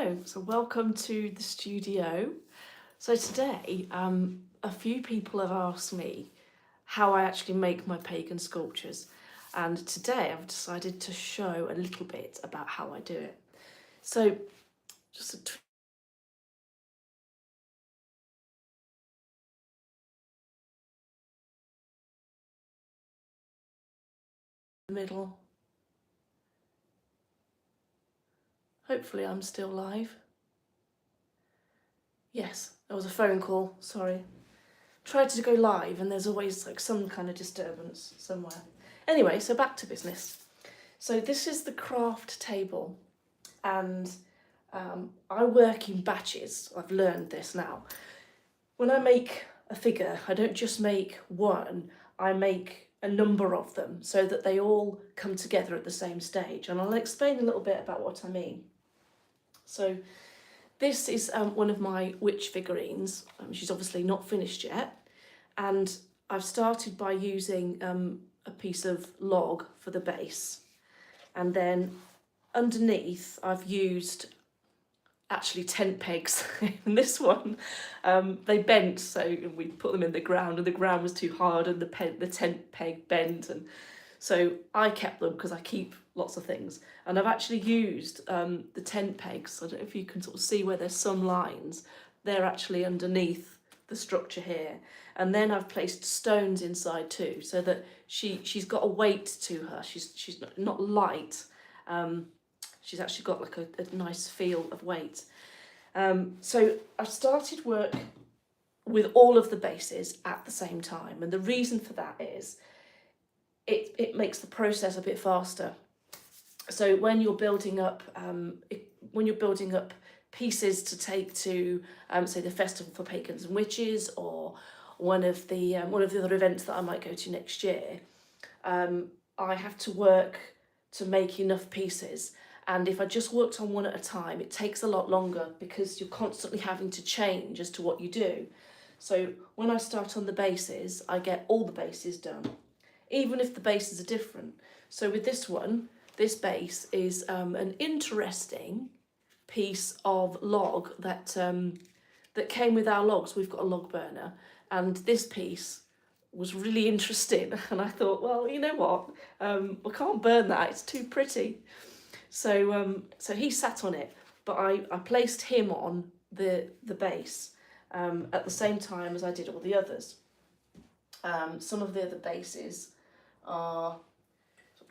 Hello, so welcome to the studio. So today, a few people have asked me how I actually make my pagan sculptures, and today I've decided to show a little bit about how I do it. So, just the middle. Hopefully, I'm still live. Yes, there was a phone call. Sorry. Tried to go live, and there's always like some kind of disturbance somewhere. Anyway, so back to business. So this is the craft table, and I work in batches. I've learned this now. When I make a figure, I don't just make one, I make a number of them so that they all come together at the same stage. And I'll explain a little bit about what I mean. So this is one of my witch figurines. She's obviously not finished yet. And I've started by using a piece of log for the base. And then underneath I've used actually tent pegs. In this one, they bent, so we put them in the ground, and the ground was too hard, and the tent peg bent, and so I kept them because I keep lots of things. And I've actually used the tent pegs. I don't know if you can sort of see where there's some lines. They're actually underneath the structure here, and then I've placed stones inside too, so that she's got a weight to her. She's not light. She's actually got like a nice feel of weight. So I've started work with all of the bases at the same time, and the reason for that is it makes the process a bit faster. So when you're building up pieces to take to say the Festival for Pagans and Witches, or one of the other events that I might go to next year, I have to work to make enough pieces. And if I just worked on one at a time, it takes a lot longer because you're constantly having to change as to what you do. So when I start on the bases, I get all the bases done, even if the bases are different. So with this one, this base is an interesting piece of log that came with our logs. We've got a log burner, and this piece was really interesting. And I thought, well, you know what? I can't burn that. It's too pretty. So he sat on it, but I placed him on the base at the same time as I did all the others. Some of the other bases are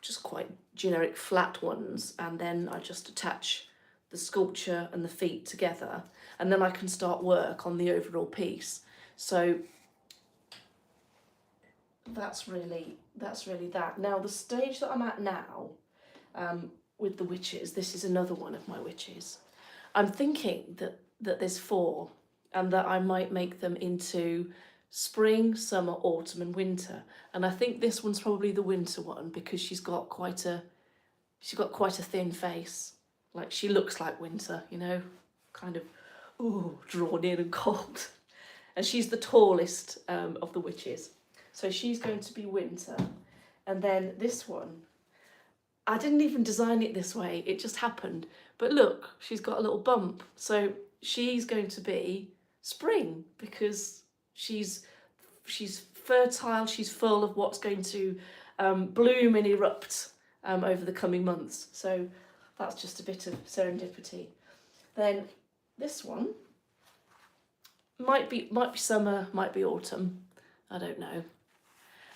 just quite generic flat ones, and then I just attach the sculpture and the feet together, and then I can start work on the overall piece. So that's really that. Now the stage that I'm at now, with the witches, this is another one of my witches. I'm thinking that there's 4, and that I might make them into spring, summer, autumn and winter. And I think this one's probably the winter one because she's got quite a thin face. Like, she looks like winter, you know, kind of drawn in and cold. And she's the tallest of the witches. So she's going to be winter. And then this one, I didn't even design it this way, it just happened. But look, she's got a little bump. So she's going to be spring because she's fertile, she's full of what's going to bloom and erupt over the coming months. So that's just a bit of serendipity. Then this one might be summer, might be autumn, I don't know.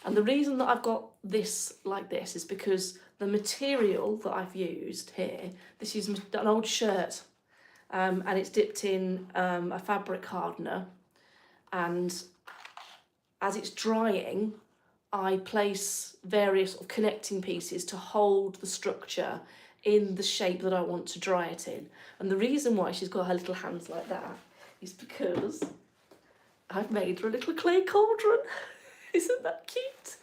And the reason that I've got this like this is because the material that I've used here, this is an old shirt, and it's dipped in a fabric hardener, and as it's drying, I place various sort of connecting pieces to hold the structure in the shape that I want to dry it in. And the reason why she's got her little hands like that is because I've made her a little clay cauldron. Isn't that cute?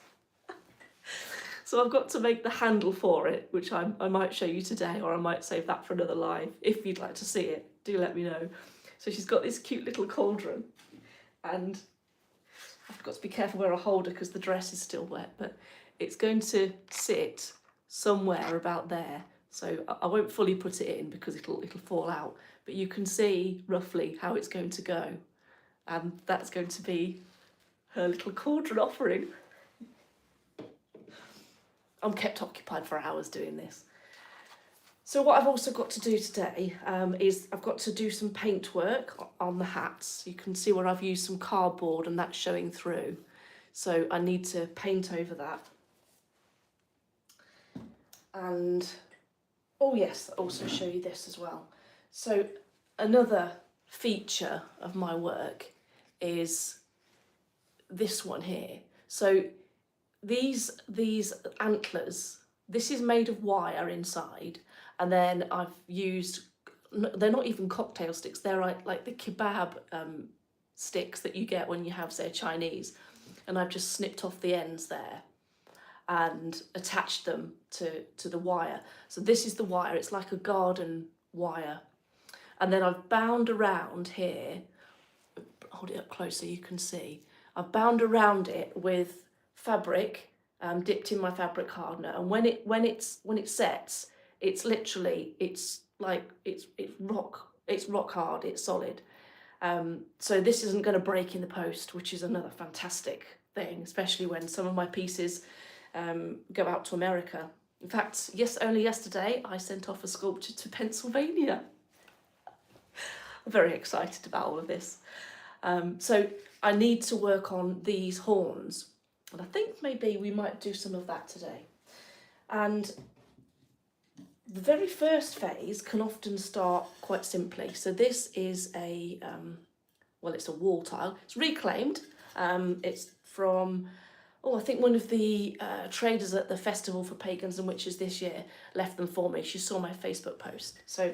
So I've got to make the handle for it, which I might show you today, or I might save that for another live. If you'd like to see it, do let me know. So she's got this cute little cauldron, and I've got to be careful where I hold her because the dress is still wet, but it's going to sit somewhere about there. So I won't fully put it in because it'll fall out, but you can see roughly how it's going to go. And that's going to be her little cauldron offering. I'm kept occupied for hours doing this. So what I've also got to do today is I've got to do some paint work on the hats. You can see where I've used some cardboard and that's showing through. So I need to paint over that. And, oh yes, I'll also show you this as well. So another feature of my work is this one here. So these antlers, this is made of wire inside, and then I've used, they're not even cocktail sticks, they're like the kebab sticks that you get when you have, say, Chinese, and I've just snipped off the ends there and attached them to the wire. So this is the wire, it's like a garden wire, and then I've bound around here, hold it up close so you can see, I've bound around it with fabric dipped in my fabric hardener, and when it sets, it's literally, it's rock hard, it's solid. So this isn't going to break in the post, which is another fantastic thing, especially when some of my pieces go out to America. In fact, only yesterday I sent off a sculpture to Pennsylvania. I'm very excited about all of this. So I need to work on these horns, and I think maybe we might do some of that today. And the very first phase can often start quite simply. So this is a, it's a wall tile. It's reclaimed. It's from, I think one of the traders at the Festival for Pagans and Witches this year left them for me. She saw my Facebook post. So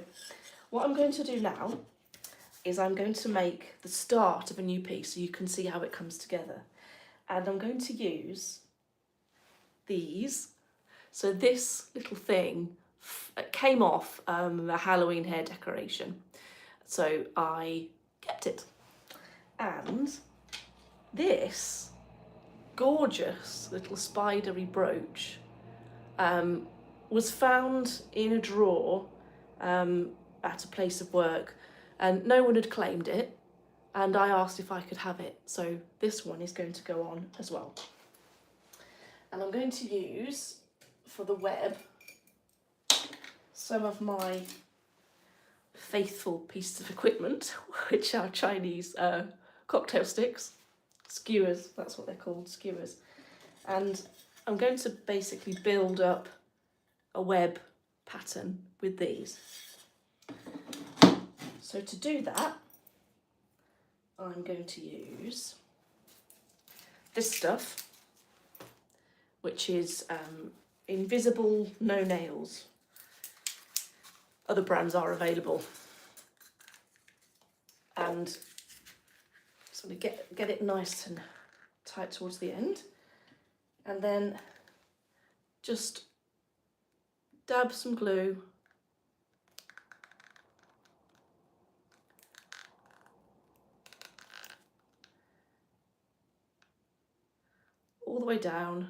what I'm going to do now is I'm going to make the start of a new piece so you can see how it comes together. And I'm going to use these. So this little thing came off a Halloween hair decoration. So I kept it. And this gorgeous little spidery brooch was found in a drawer at a place of work, and no one had claimed it, and I asked if I could have it. So this one is going to go on as well. And I'm going to use, for the web, some of my faithful pieces of equipment, which are Chinese cocktail sticks, skewers, that's what they're called, skewers. And I'm going to basically build up a web pattern with these. So to do that, I'm going to use this stuff, which is Invisible No Nails. Other brands are available. And so we get it nice and tight towards the end. And then just dab some glue all the way down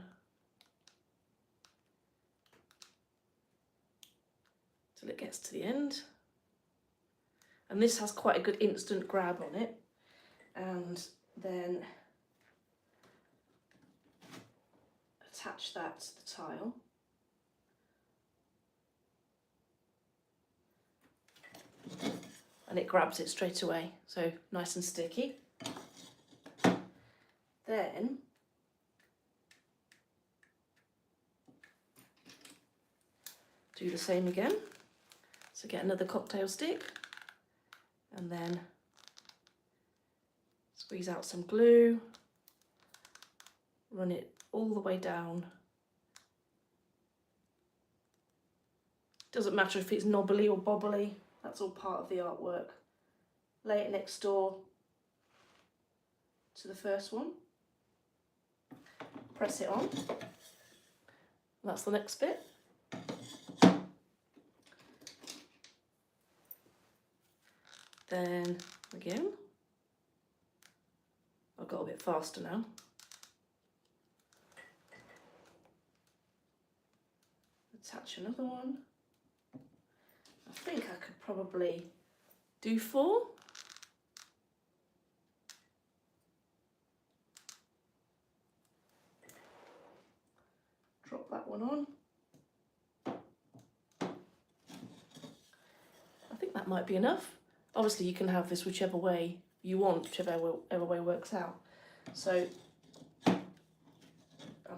till it gets to the end. And this has quite a good instant grab on it. And then attach that to the tile. And it grabs it straight away, so nice and sticky. Then do the same again. So get another cocktail stick and then squeeze out some glue, run it all the way down. Doesn't matter if it's knobbly or bobbly, that's all part of the artwork. Lay it next door to the first one, press it on, that's the next bit. Then again, I've got a bit faster now. Attach another one. I think I could probably do 4. Drop that one on. I think that might be enough. Obviously you can have this whichever way you want, whichever way works out. So I'm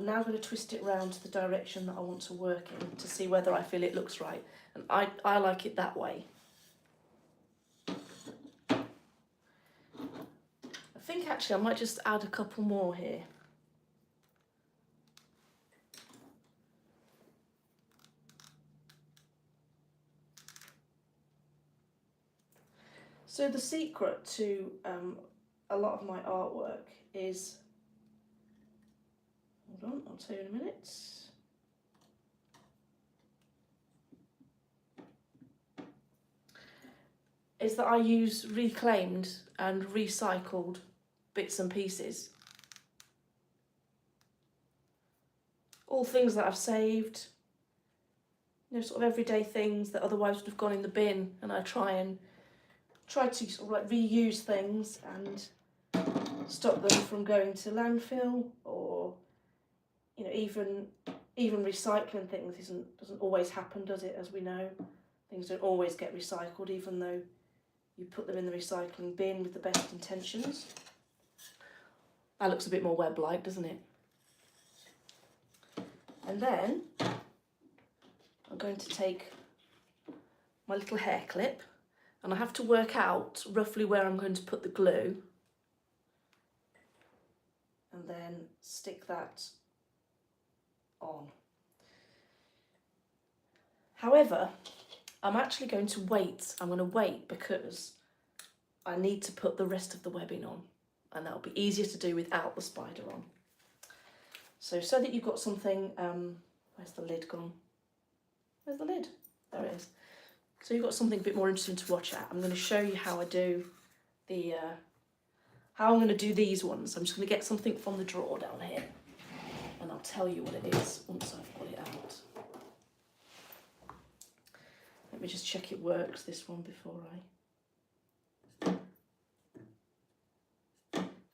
now going to twist it round to the direction that I want to work in to see whether I feel it looks right. And I like it that way. I think actually I might just add a couple more here. So the secret to a lot of my artwork is, hold on, I'll tell you in a minute. Is that I use reclaimed and recycled bits and pieces. All things that I've saved, you know, sort of everyday things that otherwise would have gone in the bin, and I try to sort of like reuse things and stop them from going to landfill, or you know, even recycling things doesn't always happen, does it? As we know, things don't always get recycled, even though you put them in the recycling bin with the best intentions. That looks a bit more web-like, doesn't it? And then I'm going to take my little hair clip, and I have to work out roughly where I'm going to put the glue, and then stick that on. However, I'm actually going to wait. I'm going to wait because I need to put the rest of the webbing on, and that'll be easier to do without the spider on. So that you've got something, where's the lid gone? Where's the lid? There it is. So you've got something a bit more interesting to watch at. I'm going to show you how I do the, how I'm going to do these ones. I'm just going to get something from the drawer down here, and I'll tell you what it is once I've got it out. Let me just check it works, this one, before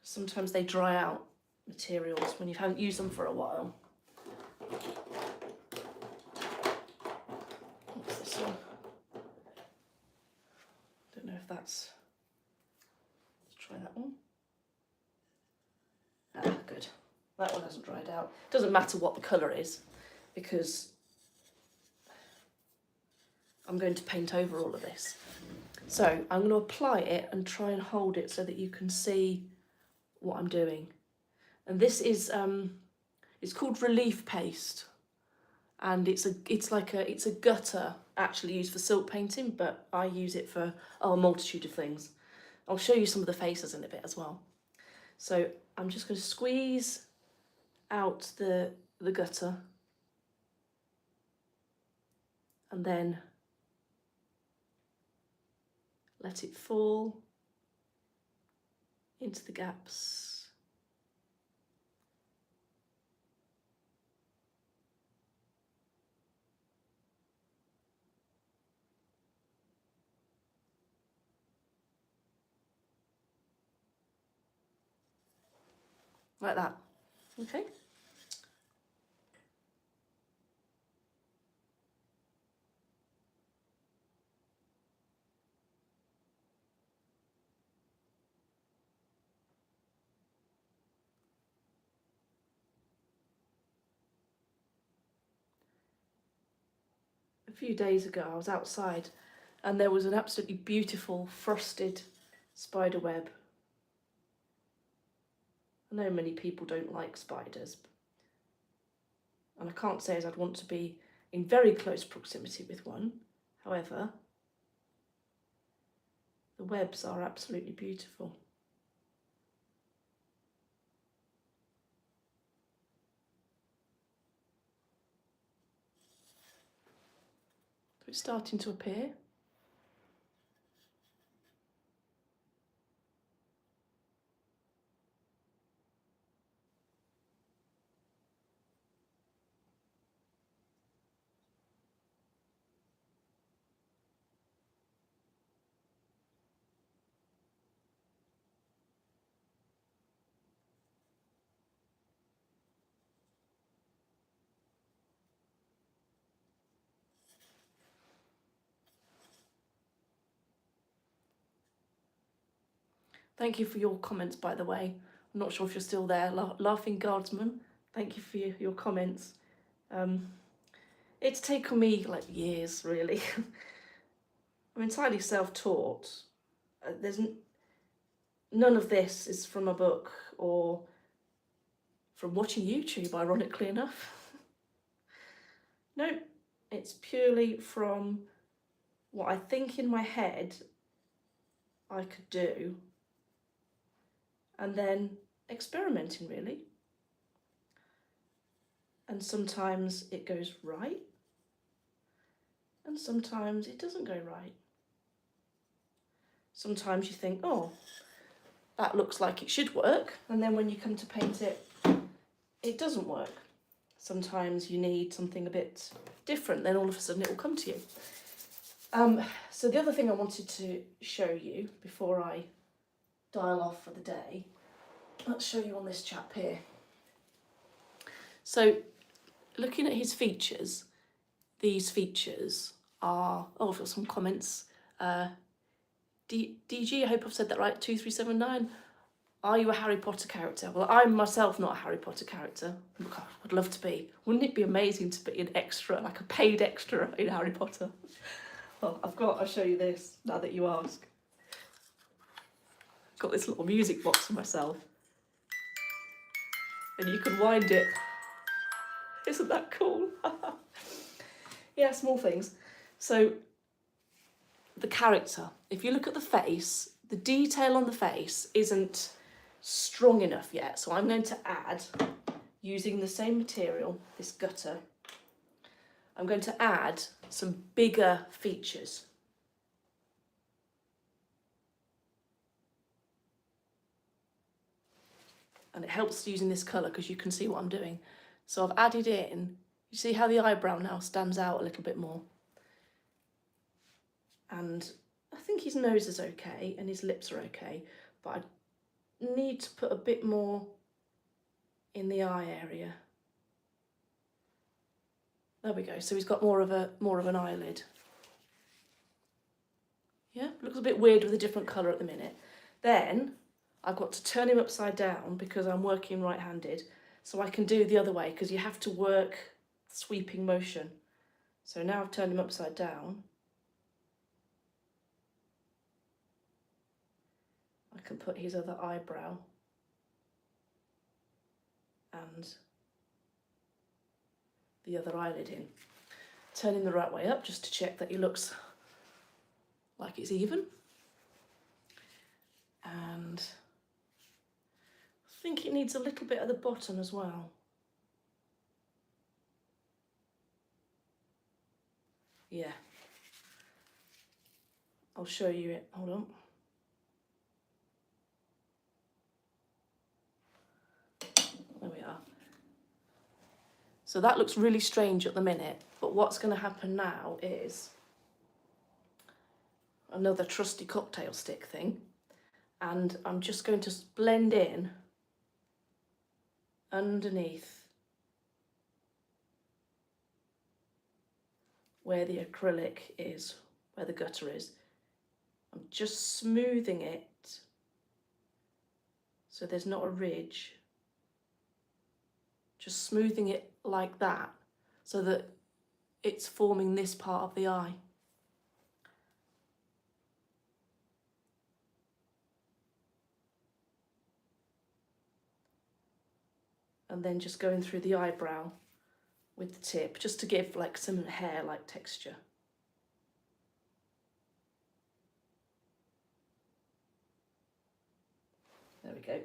Sometimes they dry out materials when you haven't used them for a while. What's this one? Don't know if that's... Let's try that one. Ah, good. That one hasn't dried out. Doesn't matter what the colour is, because I'm going to paint over all of this. So I'm going to apply it and try and hold it so that you can see what I'm doing. And this is it's called relief paste, and it's a gutter actually used for silk painting, but I use it for a multitude of things. I'll show you some of the faces in a bit as well. So I'm just going to squeeze out the gutter, and then let it fall into the gaps. Like that, okay? A few days ago I was outside and there was an absolutely beautiful frosted spider web. I know many people don't like spiders, and I can't say as I'd want to be in very close proximity with one. However, the webs are absolutely beautiful. So it's starting to appear. Thank you for your comments, by the way. I'm not sure if you're still there. Laughing Guardsman, thank you for your comments. It's taken me like years, really. I'm entirely self-taught. None of this is from a book or from watching YouTube, ironically enough. No, it's purely from what I think in my head I could do, and then experimenting, really. And sometimes it goes right, and sometimes it doesn't go right. Sometimes you think, oh, that looks like it should work, and then when you come to paint it, it doesn't work. Sometimes you need something a bit different, then all of a sudden it will come to you. So the other thing I wanted to show you before I dial off for the day, let's show you on this chap here. So looking at his features, these features are, oh, I've got some comments. DG, I hope I've said that right, 2379. Are you a Harry Potter character? Well, I'm myself not a Harry Potter character. God, I'd love to be. Wouldn't it be amazing to be an extra, like a paid extra in Harry Potter? Well, I'll show you this now that you ask. I've got this little music box for myself. And you can wind it. Isn't that cool? Yeah, small things. So, the character. If you look at the face, the detail on the face isn't strong enough yet. So I'm going to add, using the same material, this gutter, I'm going to add some bigger features. And it helps using this colour because you can see what I'm doing. So I've added in, you see how the eyebrow now stands out a little bit more. And I think his nose is okay and his lips are okay, but I need to put a bit more in the eye area. There we go. So he's got more of an eyelid. Yeah, looks a bit weird with a different colour at the minute. Then I've got to turn him upside down because I'm working right-handed, so I can do the other way because you have to work sweeping motion. So now I've turned him upside down. I can put his other eyebrow and the other eyelid in. Turn him the right way up just to check that he looks like it's even. And I think it needs a little bit at the bottom as well. Yeah. I'll show you it. Hold on. There we are. So that looks really strange at the minute, but what's going to happen now is another trusty cocktail stick thing, and I'm just going to blend in underneath where the acrylic is, where the gutter is. I'm just smoothing it so there's not a ridge. Just smoothing it like that so that it's forming this part of the eye. And then just going through the eyebrow with the tip, just to give like some hair-like texture. There we go.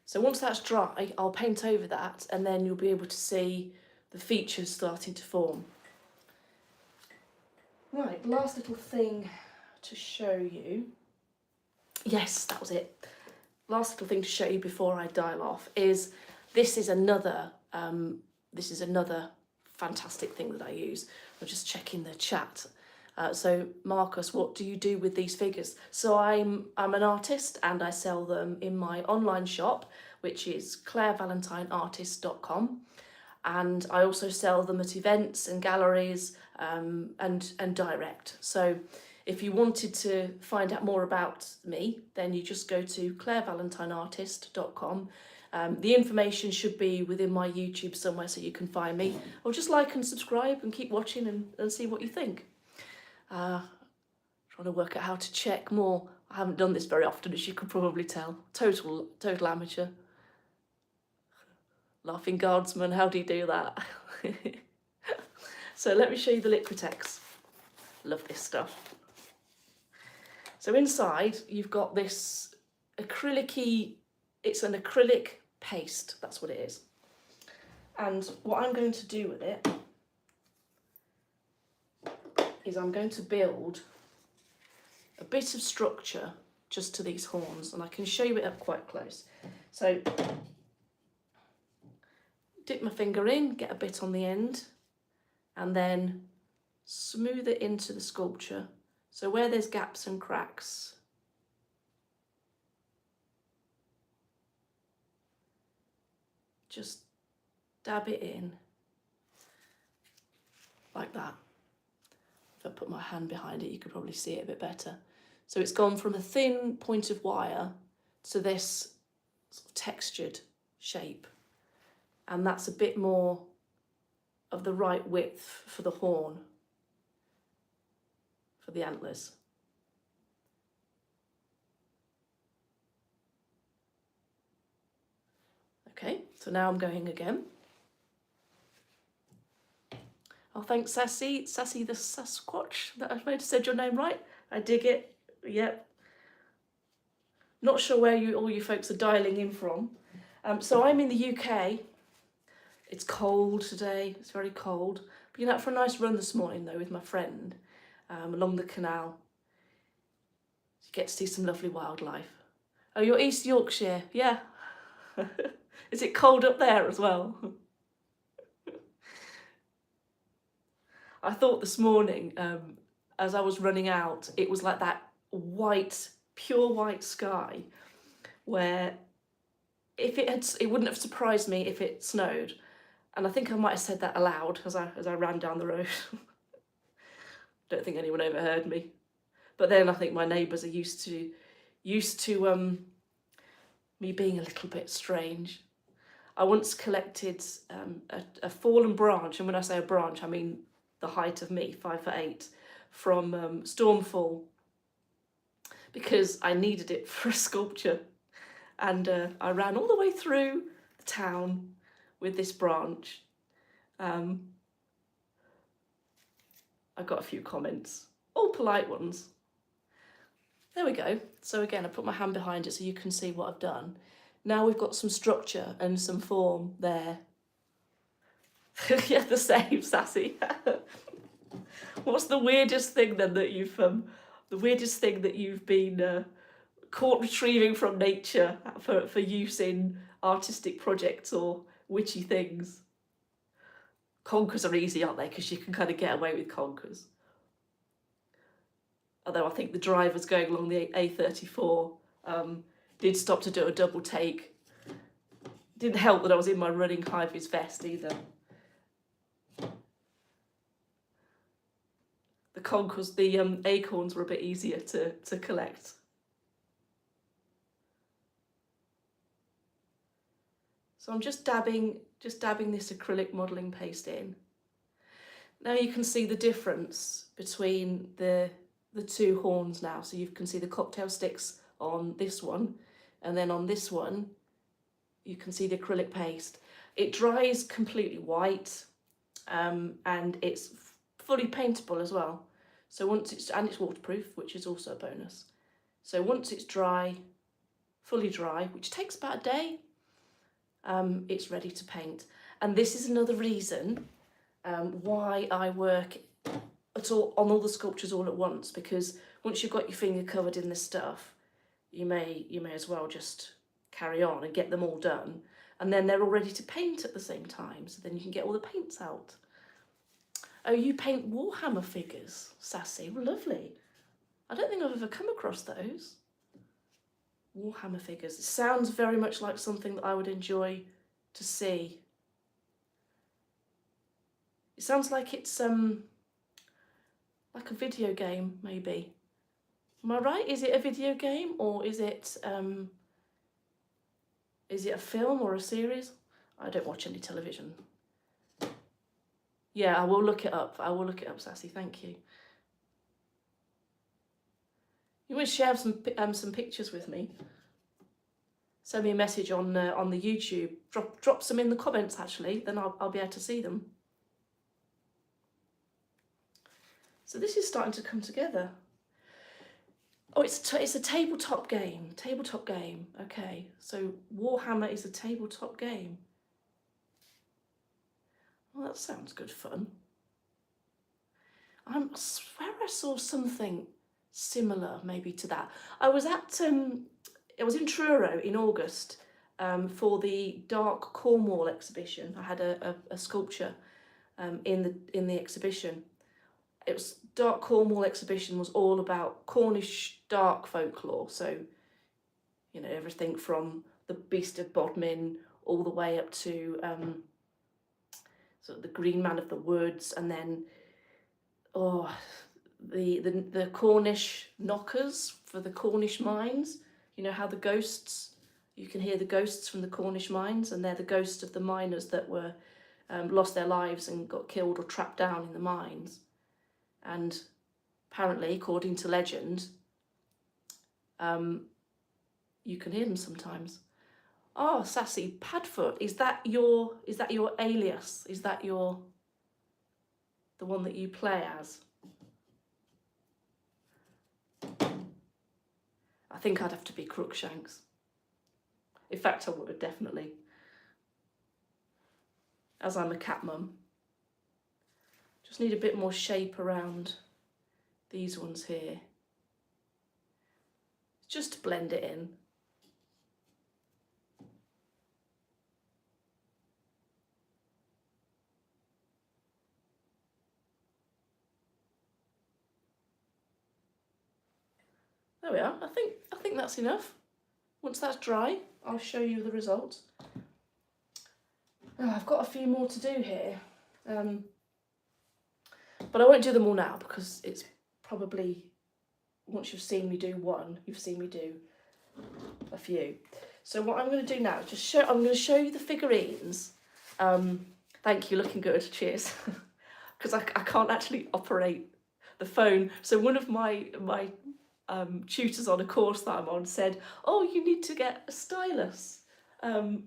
So once that's dry, I'll paint over that and then you'll be able to see the features starting to form. Right, last little thing to show you. Yes, that was it. Last little thing to show you before I dial off is this is another fantastic thing that I use. I'm just checking the chat. So Marcus, what do you do with these figures? So I'm an artist and I sell them in my online shop, which is clairevalentineartist.com. And I also sell them at events and galleries and direct. So If you wanted to find out more about me, then you just go to clairevalentineartist.com. The information should be within my YouTube somewhere so you can find me. Or just like and subscribe and keep watching and see what you think. Trying to work out how to check more. I haven't done this very often, as you can probably tell. Total amateur. Laughing Guardsman, how do you do that? So let me show you the Liquitex. Love this stuff. So inside you've got this acrylic-y, it's an acrylic paste, that's what it is. And what I'm going to do with it is I'm going to build a bit of structure just to these horns, and I can show you it up quite close. So dip my finger in, get a bit on the end, and then smooth it into the sculpture. So where there's gaps and cracks, just dab it in like that. If I put my hand behind it, you could probably see it a bit better. So it's gone from a thin point of wire to this sort of textured shape. And that's a bit more of the right width for the horn, for the antlers. Okay, so now I'm going again. Oh, thanks, Sassy the Sasquatch. That I might have said your name right. I dig it. Yep. Not sure where all you folks are dialing in from. So I'm in the UK. It's cold today. It's very cold. Been out for a nice run this morning though with my friend along the canal. You get to see some lovely wildlife. Oh, you're East Yorkshire. Yeah. Is it cold up there as well? I thought this morning, as I was running out, it was like that white, pure white sky, where it wouldn't have surprised me if it snowed. And I think I might have said that aloud as I ran down the road. Don't think anyone overheard me. But then I think my neighbours are used to me being a little bit strange. I once collected a fallen branch, and when I say a branch, I mean the height of me, 5'8", from Stormfall, because I needed it for a sculpture. And I ran all the way through the town with this branch. I got a few comments, all polite ones. There we go. So again, I put my hand behind it so you can see what I've done. Now we've got some structure and some form there. Yeah, the same, Sassy. What's the weirdest thing then that you've been caught retrieving from nature for use in artistic projects or witchy things? Conkers are easy, aren't they? Because you can kind of get away with conkers. Although I think the drivers going along the A34 did stop to do a double take. Didn't help that I was in my running high-vis vest either. The conkers, the acorns were a bit easier to collect. So I'm just dabbing this acrylic modelling paste in. Now you can see the difference between the two horns now. So you can see the cocktail sticks on this one, and then on this one you can see the acrylic paste. It dries completely white, and it's fully paintable as well. So once it's waterproof, which is also a bonus. So once it's dry, fully dry, which takes about a day, it's ready to paint. And this is another reason why I work on all the sculptures all at once, because once you've got your finger covered in this stuff, you may as well just carry on and get them all done, and then they're all ready to paint at the same time, so then you can get all the paints out. Oh, you paint Warhammer figures, Sassy. Lovely. I don't think I've ever come across those. Warhammer figures. It sounds very much like something that I would enjoy to see. It sounds like it's like a video game, maybe. Am I right? Is it a video game, or is it a film or a series? I don't watch any television. Yeah, I will look it up. I will look it up, Sassy. Thank you. You want to share some pictures with me? Send me a message on the YouTube. Drop some in the comments, actually. Then I'll be able to see them. So this is starting to come together. Oh, it's a tabletop game. Tabletop game. Okay, so Warhammer is a tabletop game. Well, that sounds good fun. I swear I saw something similar, maybe to that. I was at it was in Truro in August for the Dark Cornwall exhibition. I had a sculpture in the exhibition. It was Dark Cornwall exhibition was all about Cornish dark folklore. So, you know, everything from the Beast of Bodmin all the way up to sort of the Green Man of the Woods, and then the Cornish knockers for the Cornish mines. You know how the ghosts, you can hear the ghosts from the Cornish mines, and they're the ghosts of the miners that were lost their lives and got killed or trapped down in the mines. And apparently, according to legend, you can hear them sometimes. Oh, Sassy, Padfoot, is that your alias? Is that the one that you play as? I think I'd have to be Crookshanks. In fact, I would, definitely. As I'm a cat mum. Just need a bit more shape around these ones here. Just to blend it in. There we are. I think that's enough. Once that's dry, I'll show you the results. Oh, I've got a few more to do here. But I won't do them all now because it's probably, once you've seen me do one, you've seen me do a few. So what I'm going to do now is I'm going to show you the figurines. Thank you, looking good, cheers. Because I can't actually operate the phone. So one of my tutors on a course that I'm on said, oh, you need to get a stylus. And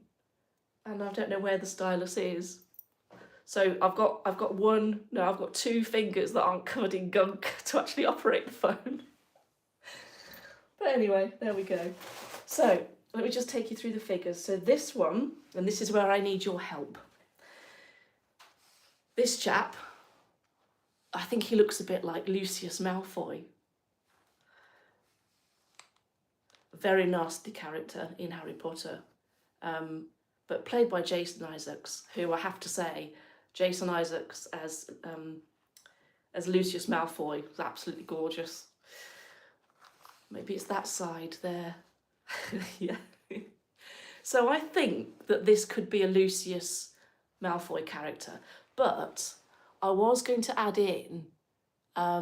I don't know where the stylus is. So I've got two fingers that aren't covered in gunk to actually operate the phone. But anyway, there we go. So let me just take you through the figures. So this one, and this is where I need your help. This chap, I think he looks a bit like Lucius Malfoy. Very nasty character in Harry Potter, but played by Jason Isaacs, who I have to say, Jason Isaacs as Lucius Malfoy was absolutely gorgeous. Maybe it's that side there. Yeah. So I think that this could be a Lucius Malfoy character, but I was going to add in, I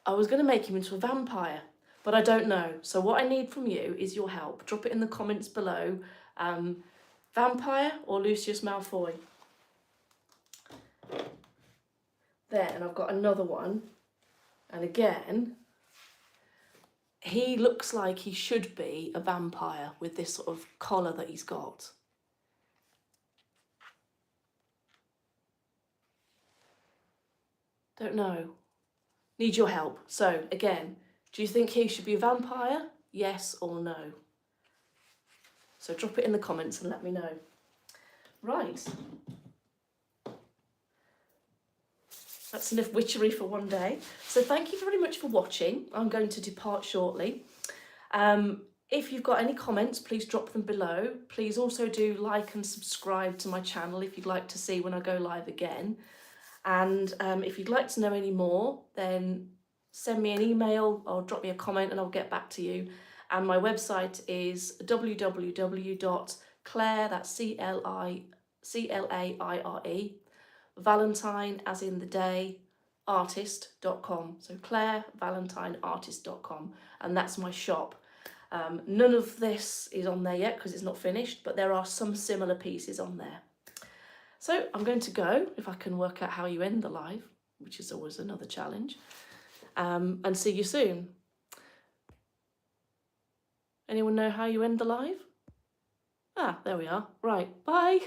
was going to make him into a vampire, but I don't know. So what I need from you is your help. Drop it in the comments below. Vampire or Lucius Malfoy? Then I've got another one. And again, he looks like he should be a vampire with this sort of collar that he's got. Don't know. Need your help. So again, do you think he should be a vampire? Yes or no? So drop it in the comments and let me know. Right. That's enough witchery for one day. So thank you very much for watching. I'm going to depart shortly. If you've got any comments, please drop them below. Please also do like and subscribe to my channel if you'd like to see when I go live again. And if you'd like to know any more, then send me an email or drop me a comment and I'll get back to you. And my website is www.claire, that's C-L-A-I-R-E, Valentine, as in the day, clairevalentineartist.com. So clairevalentineartist.com, and that's my shop. None of this is on there yet because it's not finished, but there are some similar pieces on there. So I'm going to go, if I can work out how you end the live, which is always another challenge, and see you soon. Anyone know how you end the live? Ah, there we are. Right, bye.